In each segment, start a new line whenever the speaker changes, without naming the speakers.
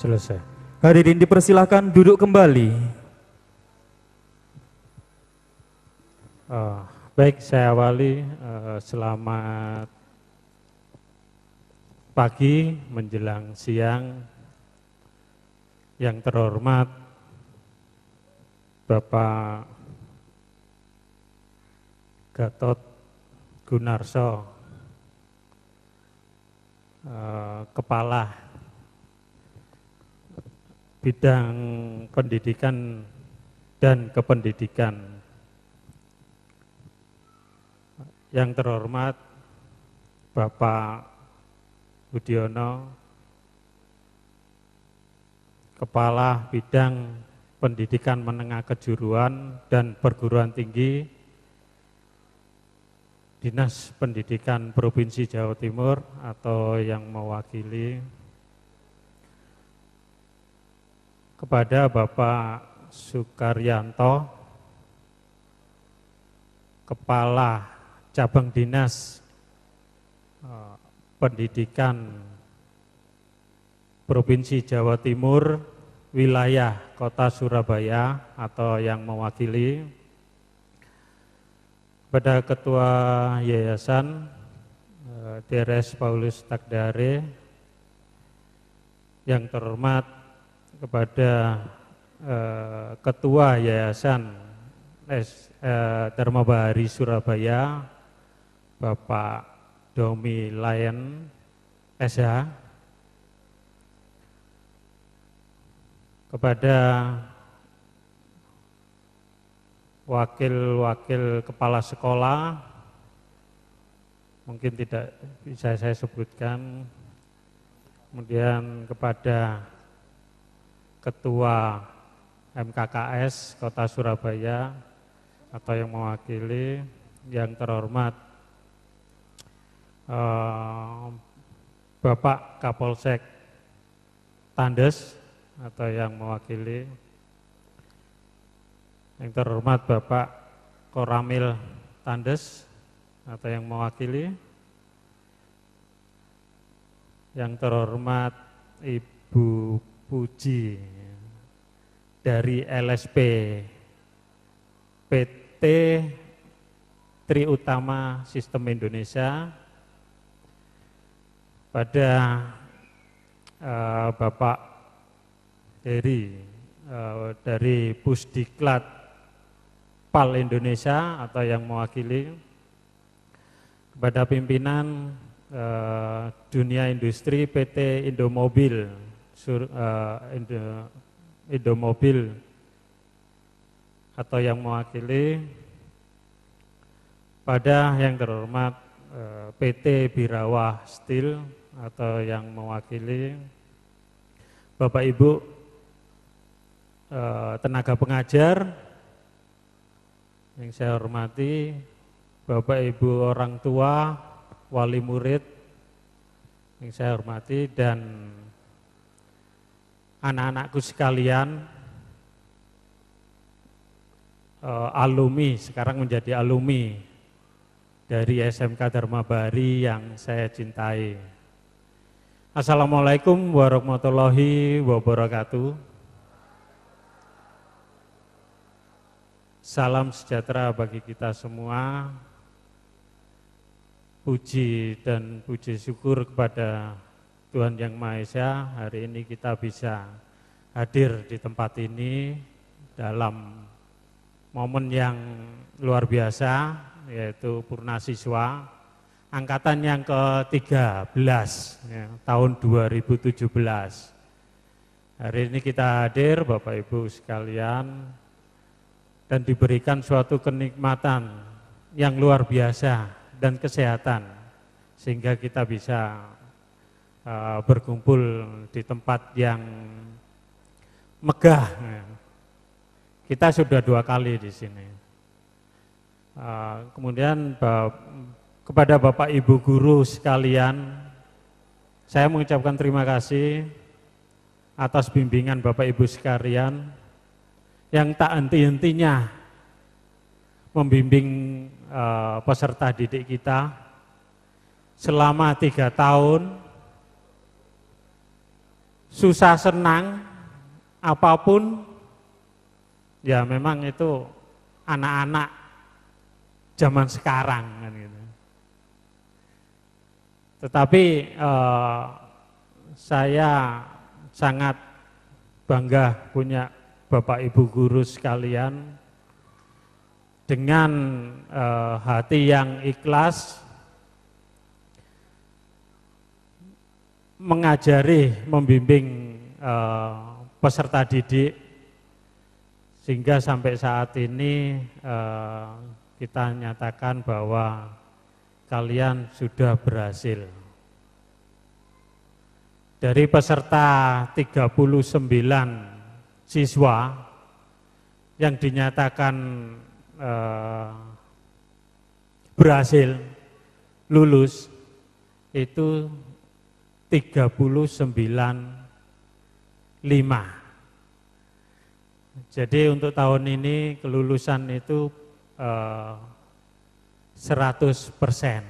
Selesai. Hadirin dipersilahkan duduk kembali. Baik, saya awali. Selamat pagi menjelang siang. Yang terhormat Bapak Gatot Gunarso, Kepala Bidang Pendidikan dan Kependidikan. Yang terhormat Bapak Budiono, Kepala Bidang Pendidikan Menengah Kejuruan dan Perguruan Tinggi Dinas Pendidikan Provinsi Jawa Timur atau yang mewakili, kepada Bapak Sukaryanto, Kepala Cabang Dinas Pendidikan Provinsi Jawa Timur, wilayah Kota Surabaya atau yang mewakili, kepada Ketua Yayasan Drs. Paulus Tagdare, yang terhormat kepada Ketua Yayasan Dharma Bahari Surabaya, Bapak Domi Lion SH, kepada wakil-wakil kepala sekolah, mungkin tidak bisa saya sebutkan, kemudian kepada Ketua MKKS Kota Surabaya atau yang mewakili, yang terhormat Bapak Kapolsek Tandes atau yang mewakili, yang terhormat Bapak Koramil Tandes atau yang mewakili, yang terhormat Ibu Puji dari LSP PT Tri Utama Sistem Indonesia, pada Bapak Heri dari Pusdiklat PAL Indonesia atau yang mewakili, kepada pimpinan dunia industri PT Indomobil, Indomobil atau yang mewakili, pada yang terhormat PT Birawa Steel atau yang mewakili, Bapak Ibu tenaga pengajar yang saya hormati, Bapak Ibu orang tua, wali murid yang saya hormati, dan anak-anakku sekalian, alumni, sekarang menjadi alumni dari SMK Dharma Bahari yang saya cintai. Assalamualaikum warahmatullahi wabarakatuh. Salam sejahtera bagi kita semua. Puji dan puji syukur kepada Tuhan Yang Maha Esa, hari ini kita bisa hadir di tempat ini dalam momen yang luar biasa, yaitu Purnasiswa angkatan yang ke-13 ya, tahun 2017. Hari ini kita hadir Bapak Ibu sekalian dan diberikan suatu kenikmatan yang luar biasa dan kesehatan, sehingga kita bisa berkumpul di tempat yang megah. Kita sudah 2 kali di sini. Kemudian kepada Bapak Ibu guru sekalian, saya mengucapkan terima kasih atas bimbingan Bapak Ibu sekalian yang tak henti-hentinya membimbing peserta didik kita selama 3 tahun susah senang apapun, ya memang itu anak-anak zaman sekarang kan gitu. Tetapi saya sangat bangga punya Bapak Ibu guru sekalian dengan hati yang ikhlas mengajari, membimbing peserta didik, sehingga sampai saat ini kita nyatakan bahwa kalian sudah berhasil. Dari peserta 39 siswa yang dinyatakan berhasil lulus itu 39,5. Jadi untuk tahun ini kelulusan itu 100%.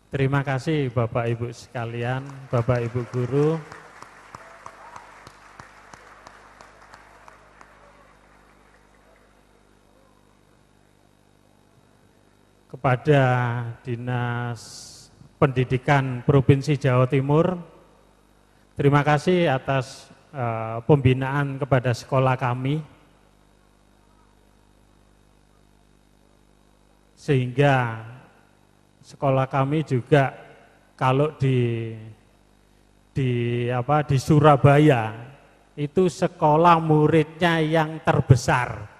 Terima kasih Bapak Ibu sekalian, Bapak Ibu guru. Kepada Dinas Pendidikan Provinsi Jawa Timur, terima kasih atas pembinaan kepada sekolah kami, sehingga sekolah kami juga kalau di Surabaya itu sekolah muridnya yang terbesar.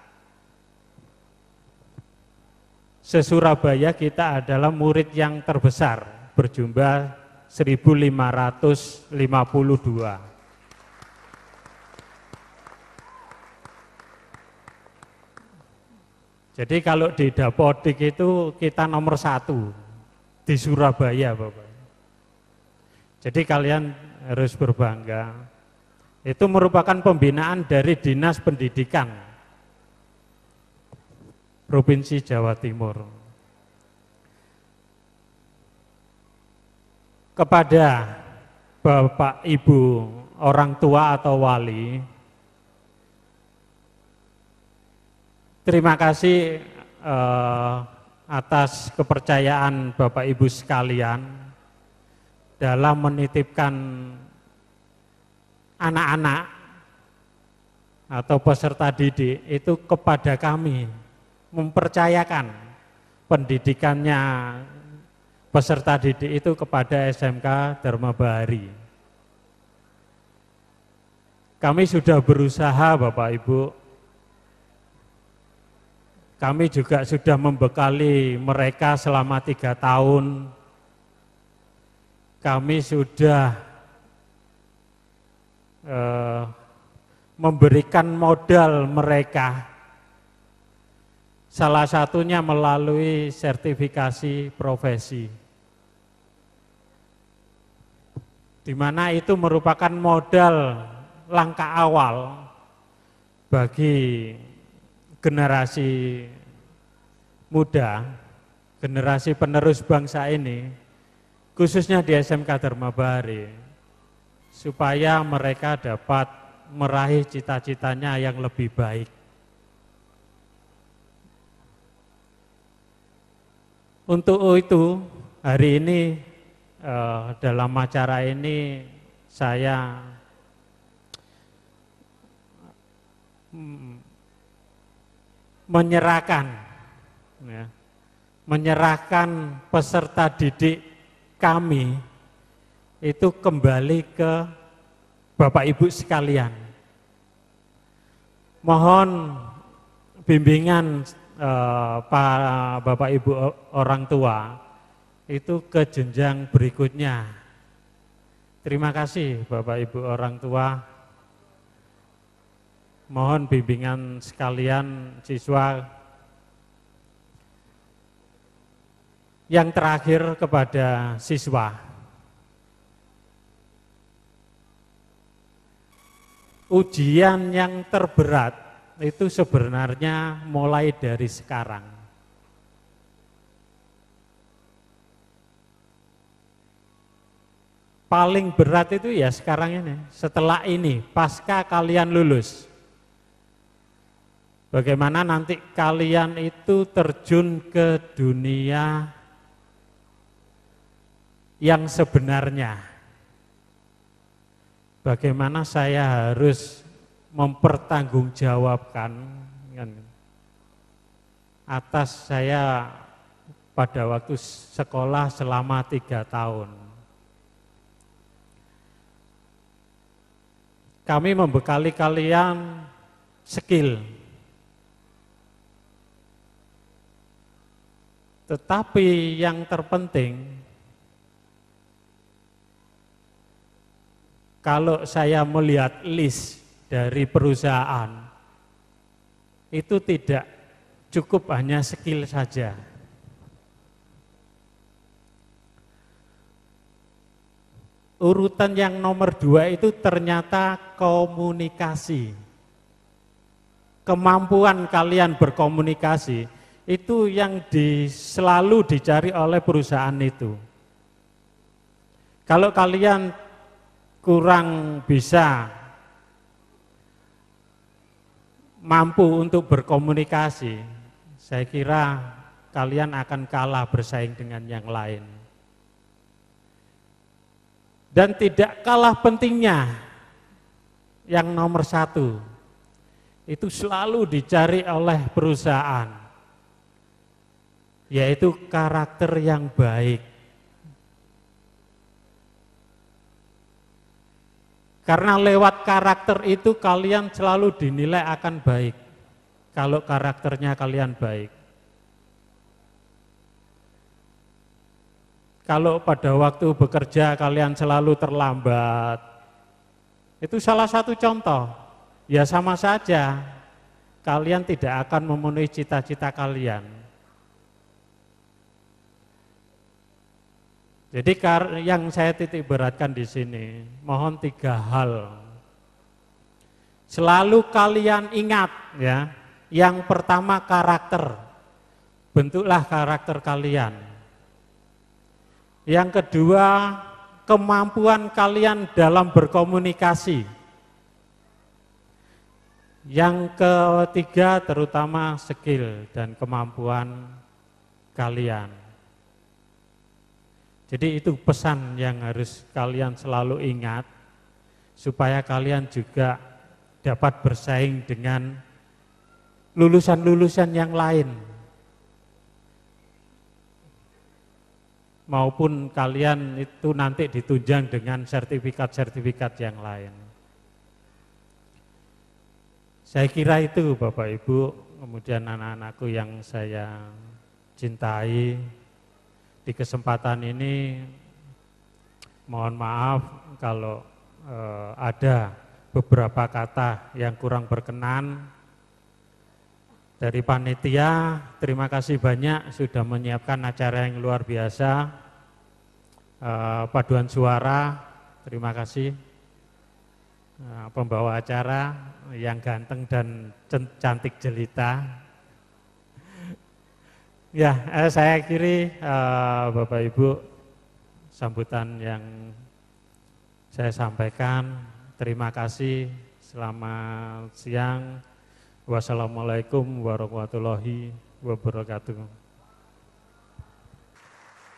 Se-Surabaya kita adalah murid yang terbesar, berjumlah 1.552. Jadi kalau di Dapodik itu kita nomor 1 di Surabaya, Bapak. Jadi kalian harus berbangga. Itu merupakan pembinaan dari Dinas Pendidikan Provinsi Jawa Timur. Kepada Bapak Ibu orang tua atau wali, terima kasih atas kepercayaan Bapak Ibu sekalian dalam menitipkan anak-anak atau peserta didik itu kepada kami, mempercayakan pendidikannya peserta didik itu kepada SMK Dharma Bahari. Kami sudah berusaha Bapak Ibu, kami juga sudah membekali mereka selama 3 tahun. Kami sudah memberikan modal mereka, salah satunya melalui sertifikasi profesi, di mana itu merupakan modal langkah awal bagi generasi muda, generasi penerus bangsa ini, khususnya di SMK Dharma Bahari, supaya mereka dapat meraih cita-citanya yang lebih baik. Untuk itu, hari ini dalam acara ini saya menyerahkan peserta didik kami itu kembali ke Bapak Ibu sekalian. Mohon bimbingan para Bapak Ibu orang tua itu ke jenjang berikutnya. Terima kasih Bapak Ibu orang tua. Mohon bimbingan sekalian siswa. Yang terakhir kepada siswa, ujian yang terberat itu sebenarnya mulai dari sekarang. paling berat itu ya sekarang ini, setelah ini, pasca kalian lulus. Bagaimana nanti kalian itu terjun ke dunia yang sebenarnya. Bagaimana saya harus mempertanggungjawabkan atas saya pada waktu sekolah selama 3 tahun. Kami membekali kalian skill. Tetapi yang terpenting, kalau saya melihat list dari perusahaan, itu tidak cukup hanya skill saja. Urutan yang nomor 2 itu ternyata komunikasi. Kemampuan kalian berkomunikasi itu yang selalu dicari oleh perusahaan itu. Kalau kalian kurang bisa mampu untuk berkomunikasi, saya kira kalian akan kalah bersaing dengan yang lain. Dan tidak kalah pentingnya, yang nomor 1, itu selalu dicari oleh perusahaan, yaitu karakter yang baik. Karena lewat karakter itu kalian selalu dinilai akan baik, kalau karakternya kalian baik. Kalau pada waktu bekerja kalian selalu terlambat, itu salah satu contoh, ya sama saja, kalian tidak akan memenuhi cita-cita kalian. Jadi yang saya titik beratkan di sini, mohon 3 hal. Selalu kalian ingat ya, yang pertama karakter, bentuklah karakter kalian. Yang kedua, kemampuan kalian dalam berkomunikasi. Yang ketiga, terutama skill dan kemampuan kalian. Jadi itu pesan yang harus kalian selalu ingat, supaya kalian juga dapat bersaing dengan lulusan-lulusan yang lain. Maupun kalian itu nanti ditunjang dengan sertifikat-sertifikat yang lain. Saya kira itu Bapak Ibu, kemudian anak-anakku yang saya cintai. Di kesempatan ini mohon maaf kalau ada beberapa kata yang kurang berkenan. Dari panitia, terima kasih banyak sudah menyiapkan acara yang luar biasa. Paduan suara, terima kasih. Pembawa acara yang ganteng dan cantik jelita. Ya, saya akhiri Bapak Ibu sambutan yang saya sampaikan. Terima kasih, selamat siang. Wassalamualaikum warahmatullahi wabarakatuh.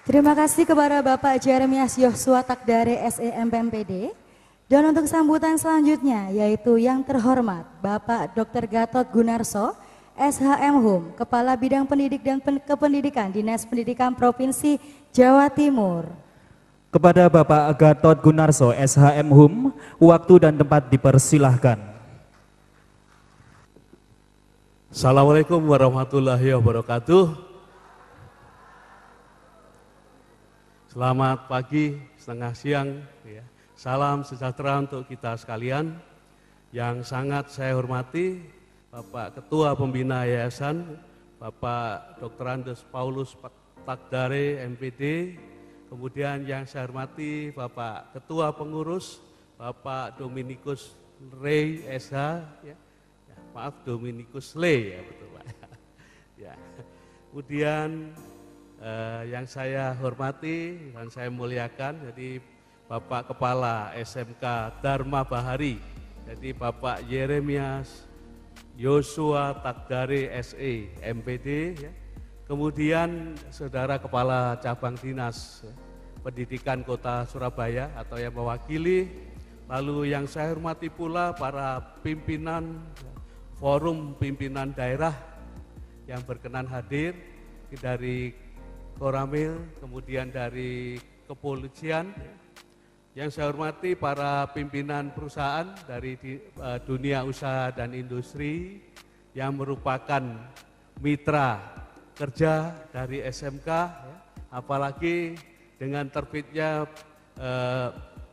Terima kasih kepada Bapak Jeremias Yoshua Takdare SEMPMPD. Dan untuk sambutan selanjutnya yaitu yang terhormat Bapak Dr. Gatot Gunarso, SHM Hum, Kepala Bidang Pendidik dan Kependidikan Dinas Pendidikan Provinsi Jawa Timur.
Kepada Bapak Gatot Gunarso, SHM Hum, waktu dan tempat dipersilahkan.
Assalamualaikum warahmatullahi wabarakatuh. Selamat pagi, setengah siang. Salam sejahtera untuk kita sekalian. Yang sangat saya hormati Bapak Ketua Pembina Yayasan, Bapak Dr. Andes Paulus Takdare MPD, kemudian yang saya hormati Bapak Ketua Pengurus, Bapak Dominikus Rey SH, maaf Dominikus Ley, ya betul Pak. Ya. Kemudian yang saya hormati dan saya muliakan, jadi Bapak Kepala SMK Dharma Bahari, jadi Bapak Yeremias Yosua Takdare SE MPD, ya. Kemudian Saudara Kepala Cabang Dinas Pendidikan Kota Surabaya atau yang mewakili, lalu yang saya hormati pula para pimpinan forum pimpinan daerah yang berkenan hadir dari Koramil, kemudian dari kepolisian. Yang saya hormati para pimpinan perusahaan dari dunia usaha dan industri yang merupakan mitra kerja dari SMK, ya. Apalagi dengan terbitnya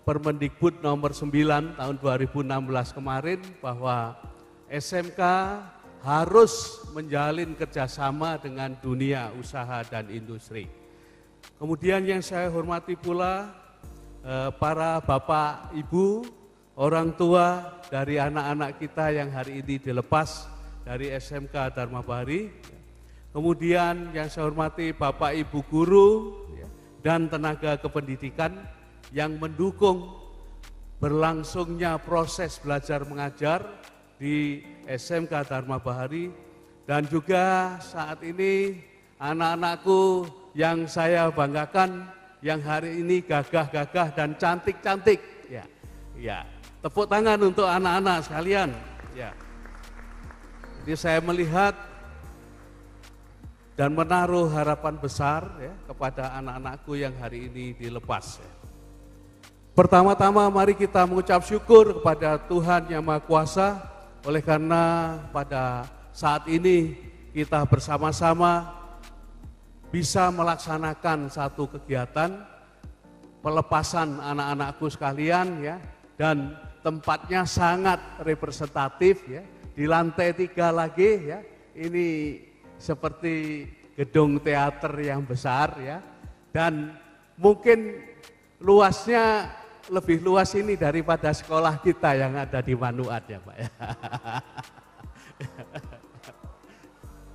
Permendikbud nomor 9 tahun 2016 kemarin bahwa SMK harus menjalin kerjasama dengan dunia usaha dan industri. Kemudian yang saya hormati pula para bapak, ibu, orang tua dari anak-anak kita yang hari ini dilepas dari SMK Dharma Bahari. Kemudian yang saya hormati bapak, ibu guru dan tenaga kependidikan yang mendukung berlangsungnya proses belajar mengajar di SMK Dharma Bahari, dan juga saat ini anak-anakku yang saya banggakan yang hari ini gagah-gagah dan cantik-cantik, ya, tepuk tangan untuk anak-anak sekalian, ya. Jadi saya melihat dan menaruh harapan besar, ya, kepada anak-anakku yang hari ini dilepas. Ya. Pertama-tama mari kita mengucap syukur kepada Tuhan Yang Maha Kuasa, oleh karena pada saat ini kita bersama-sama bisa melaksanakan satu kegiatan pelepasan anak-anakku sekalian, ya, dan tempatnya sangat representatif, ya, di lantai 3 lagi, ya, ini seperti gedung teater yang besar, ya, dan mungkin luasnya lebih luas ini daripada sekolah kita yang ada di Manuat, ya Pak.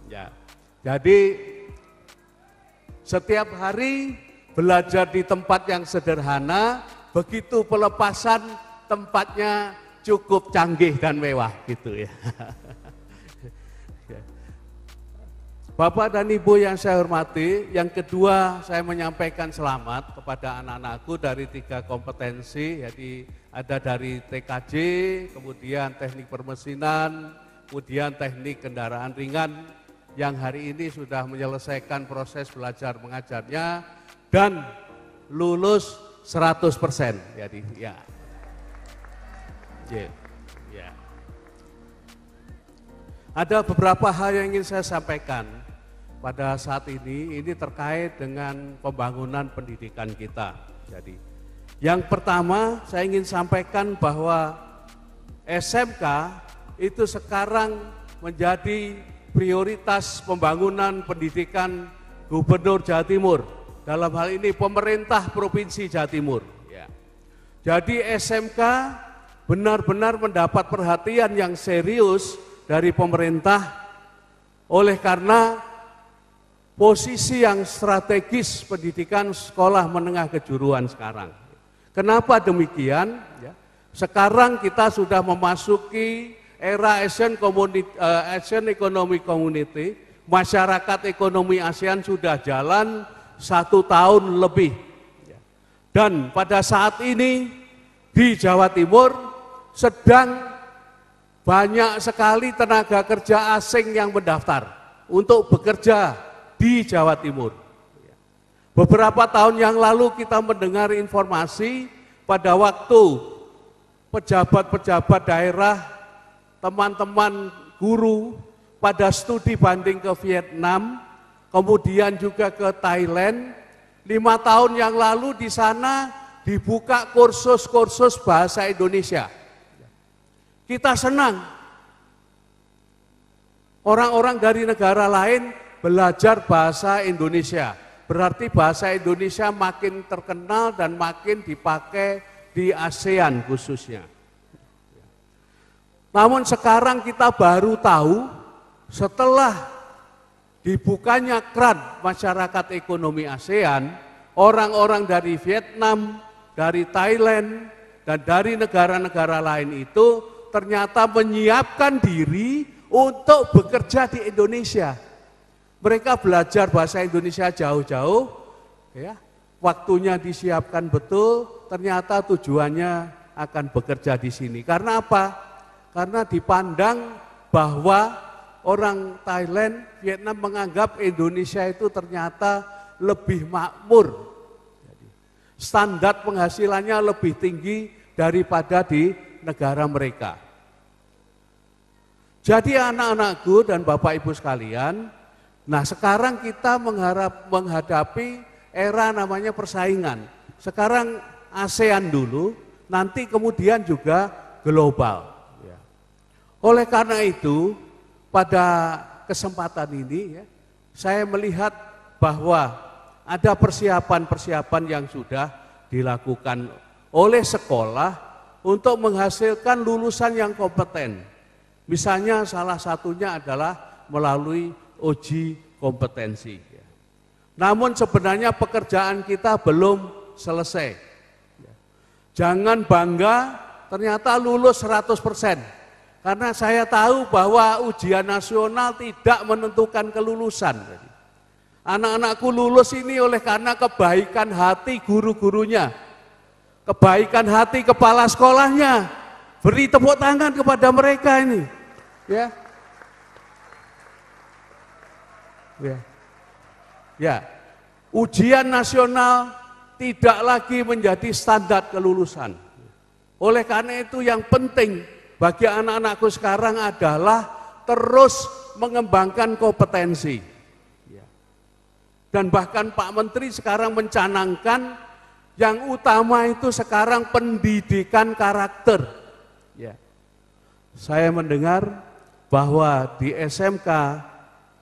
Ya, jadi setiap hari belajar di tempat yang sederhana, begitu pelepasan tempatnya cukup canggih dan mewah gitu, ya. Bapak dan Ibu yang saya hormati, yang kedua saya menyampaikan selamat kepada anak-anakku dari 3 kompetensi, jadi ada dari TKJ, kemudian teknik permesinan, kemudian teknik kendaraan ringan, yang hari ini sudah menyelesaikan proses belajar mengajarnya dan lulus 100%. Jadi ya. Ya. Ada beberapa hal yang ingin saya sampaikan pada saat ini terkait dengan pembangunan pendidikan kita. Jadi, yang pertama saya ingin sampaikan bahwa SMK itu sekarang menjadi prioritas pembangunan pendidikan Gubernur Jawa Timur. Dalam hal ini pemerintah Provinsi Jawa Timur. Ya. Jadi SMK benar-benar mendapat perhatian yang serius dari pemerintah, oleh karena posisi yang strategis pendidikan sekolah menengah kejuruan sekarang. Kenapa demikian? Ya. Sekarang kita sudah memasuki era Asian Economic Community, masyarakat ekonomi ASEAN sudah jalan 1 tahun lebih. Dan pada saat ini di Jawa Timur sedang banyak sekali tenaga kerja asing yang mendaftar untuk bekerja di Jawa Timur. Beberapa tahun yang lalu kita mendengar informasi pada waktu pejabat-pejabat daerah, teman-teman guru pada studi banding ke Vietnam, kemudian juga ke Thailand. 5 tahun yang lalu di sana dibuka kursus-kursus bahasa Indonesia. Kita senang, orang-orang dari negara lain belajar bahasa Indonesia. Berarti bahasa Indonesia makin terkenal dan makin dipakai di ASEAN khususnya. Namun sekarang kita baru tahu setelah dibukanya keran masyarakat ekonomi ASEAN, orang-orang dari Vietnam, dari Thailand, dan dari negara-negara lain itu ternyata menyiapkan diri untuk bekerja di Indonesia. Mereka belajar bahasa Indonesia jauh-jauh, ya, waktunya disiapkan betul, ternyata tujuannya akan bekerja di sini. Karena apa? Karena dipandang bahwa orang Thailand, Vietnam menganggap Indonesia itu ternyata lebih makmur. Standar penghasilannya lebih tinggi daripada di negara mereka. Jadi anak-anakku dan Bapak Ibu sekalian, nah sekarang kita menghadapi era namanya persaingan. Sekarang ASEAN dulu, nanti kemudian juga global. Oleh karena itu, pada kesempatan ini saya melihat bahwa ada persiapan-persiapan yang sudah dilakukan oleh sekolah untuk menghasilkan lulusan yang kompeten. Misalnya salah satunya adalah melalui uji kompetensi. Namun sebenarnya pekerjaan kita belum selesai. Jangan bangga ternyata lulus 100%. Karena saya tahu bahwa ujian nasional tidak menentukan kelulusan. Anak-anakku lulus ini oleh karena kebaikan hati guru-gurunya, kebaikan hati kepala sekolahnya. Beri tepuk tangan kepada mereka ini. Ya. Ya. Ya. Ujian nasional tidak lagi menjadi standar kelulusan. Oleh karena itu yang penting bagi anak-anakku sekarang adalah terus mengembangkan kompetensi. Dan bahkan Pak Menteri sekarang mencanangkan yang utama itu sekarang pendidikan karakter. Ya. Saya mendengar bahwa di SMK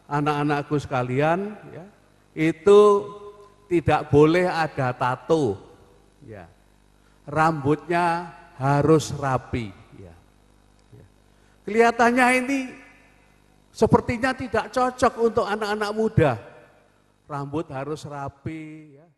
anak-anakku sekalian ya, itu tidak boleh ada tato. Ya. Rambutnya harus rapi. Ya. Ya. Kelihatannya ini sepertinya tidak cocok untuk anak-anak muda. Rambut harus rapi, ya.